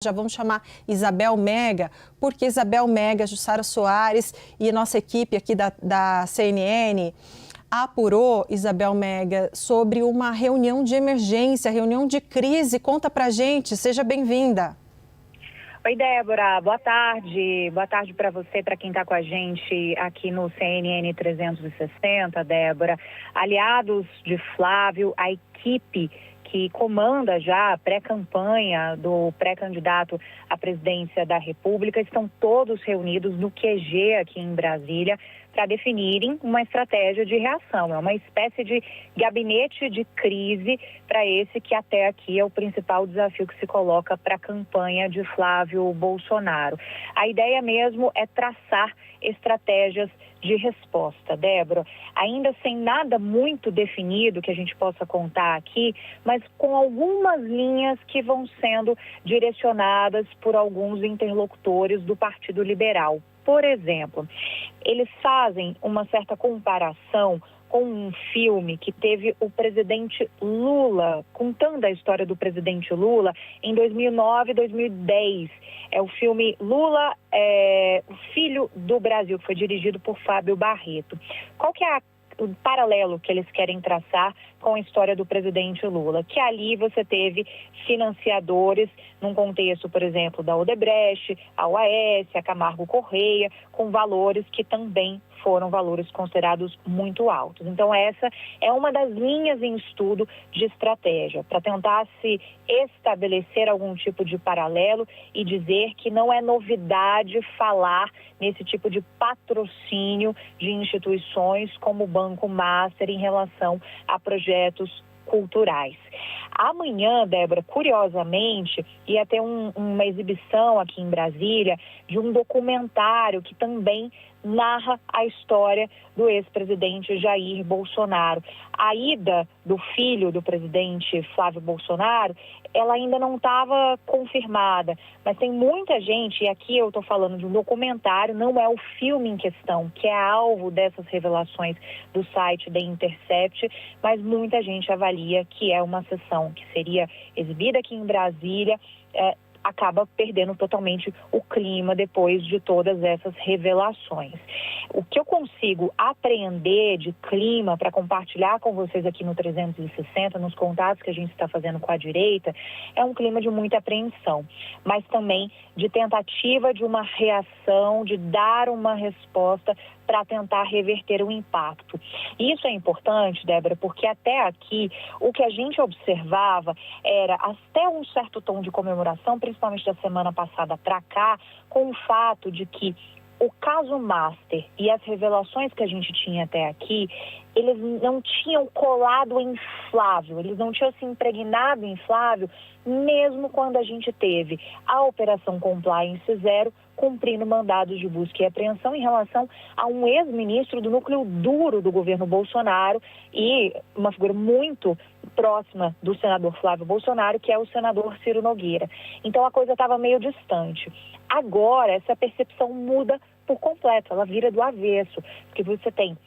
Já vamos chamar Isabel Mega, porque Isabel Mega, Jussara Soares e nossa equipe aqui da CNN apurou, Isabel Mega, sobre uma reunião de emergência, reunião de crise. Conta pra gente, seja bem-vinda. Oi, Débora, boa tarde. Boa tarde para você, para quem está com a gente aqui no CNN 360, Débora. Aliados de Flávio, a equipe que comanda já a pré-campanha do pré-candidato à presidência da República, estão todos reunidos no QG aqui em Brasília para definirem uma estratégia de reação. É uma espécie de gabinete de crise para esse que até aqui é o principal desafio que se coloca para a campanha de Flávio Bolsonaro. A ideia mesmo é traçar estratégias de resposta, Débora, ainda sem nada muito definido que a gente possa contar aqui, mas com algumas linhas que vão sendo direcionadas por alguns interlocutores do Partido Liberal. Por exemplo, eles fazem uma certa comparação com um filme que teve o presidente Lula, contando a história do presidente Lula em 2009 e 2010. É o filme Lula, o Filho do Brasil, que foi dirigido por Fábio Barreto. Qual que é o paralelo que eles querem traçar com a história do presidente Lula? Que ali você teve financiadores num contexto, por exemplo, da Odebrecht, a OAS, a Camargo Correia, com valores que também foram valores considerados muito altos. Então, essa é uma das linhas em estudo de estratégia, para tentar se estabelecer algum tipo de paralelo e dizer que não é novidade falar nesse tipo de patrocínio de instituições como o Banco Master em relação a projetos culturais. Amanhã, Débora, curiosamente, ia ter uma exibição aqui em Brasília de um documentário que também narra a história do ex-presidente Jair Bolsonaro. A ida do filho do presidente Flávio Bolsonaro, ela ainda não estava confirmada, mas tem muita gente, e aqui eu estou falando de um documentário, não é o filme em questão, que é alvo dessas revelações do site The Intercept, mas muita gente avalia que é uma sessão que seria exibida aqui em Brasília, acaba perdendo totalmente o clima depois de todas essas revelações. O que eu consigo apreender de clima para compartilhar com vocês aqui no 360, nos contatos que a gente está fazendo com a direita, é um clima de muita apreensão, mas também de tentativa de uma reação, de dar uma resposta para tentar reverter o impacto. Isso é importante, Débora, porque até aqui o que a gente observava era até um certo tom de comemoração, principalmente da semana passada para cá, com o fato de que o caso Master e as revelações que a gente tinha até aqui, eles não tinham colado em Flávio, eles não tinham se impregnado em Flávio, mesmo quando a gente teve a Operação Compliance Zero, cumprindo mandados de busca e apreensão em relação a um ex-ministro do núcleo duro do governo Bolsonaro e uma figura muito próxima do senador Flávio Bolsonaro, que é o senador Ciro Nogueira. Então a coisa estava meio distante. Agora essa percepção muda por completo, ela vira do avesso, porque você tem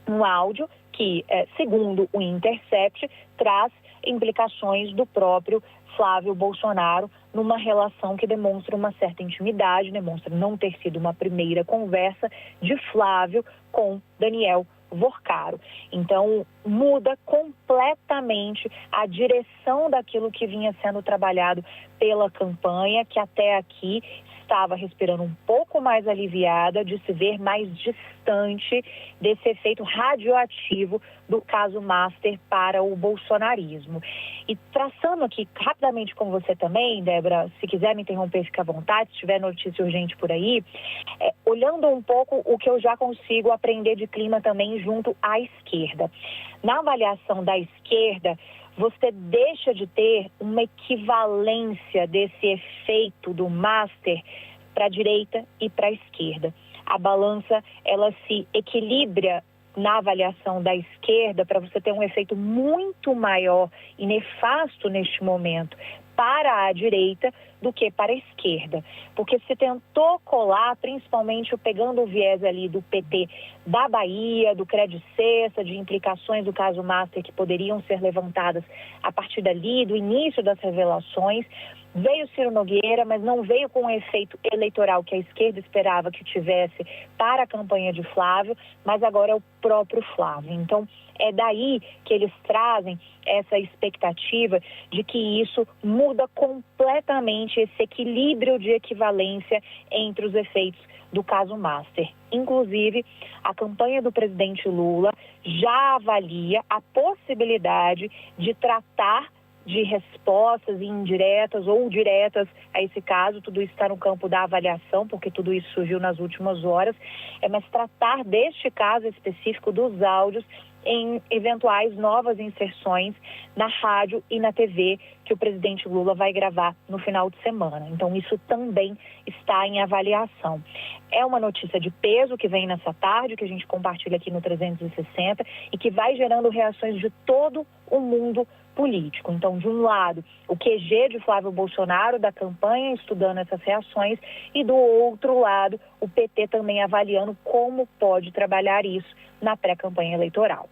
um áudio que, segundo o Intercept, traz implicações do próprio Flávio Bolsonaro numa relação que demonstra uma certa intimidade, demonstra não ter sido uma primeira conversa de Flávio com Daniel Vorcaro. Então, muda completamente a direção daquilo que vinha sendo trabalhado pela campanha, que até aqui estava respirando um pouco mais aliviada, de se ver mais distante desse efeito radioativo do caso Master para o bolsonarismo. E traçando aqui rapidamente com você também, Débora, se quiser me interromper, fica à vontade, se tiver notícia urgente por aí, olhando um pouco o que eu já consigo aprender de clima também junto à esquerda. Na avaliação da esquerda, você deixa de ter uma equivalência desse efeito do Master para a direita e para a esquerda. A balança, ela se equilibra na avaliação da esquerda para você ter um efeito muito maior e nefasto neste momento para a direita do que para a esquerda. Porque se tentou colar, principalmente pegando o viés ali do PT da Bahia, do Credit Cessa, de implicações do caso Master que poderiam ser levantadas a partir dali, do início das revelações, Veio Ciro Nogueira, mas não veio com o efeito eleitoral que a esquerda esperava que tivesse para a campanha de Flávio, mas agora é o próprio Flávio. Então, é daí que eles trazem essa expectativa de que isso muda completamente esse equilíbrio de equivalência entre os efeitos do caso Master. Inclusive, a campanha do presidente Lula já avalia a possibilidade de tratar de respostas indiretas ou diretas a esse caso. Tudo isso está no campo da avaliação, porque tudo isso surgiu nas últimas horas, mas tratar deste caso específico dos áudios em eventuais novas inserções na rádio e na TV que o presidente Lula vai gravar no final de semana. Então, isso também está em avaliação. É uma notícia de peso que vem nessa tarde, que a gente compartilha aqui no 360 e que vai gerando reações de todo o mundo político. Então, de um lado, o QG de Flávio Bolsonaro da campanha estudando essas reações e do outro lado, o PT também avaliando como pode trabalhar isso na pré-campanha eleitoral.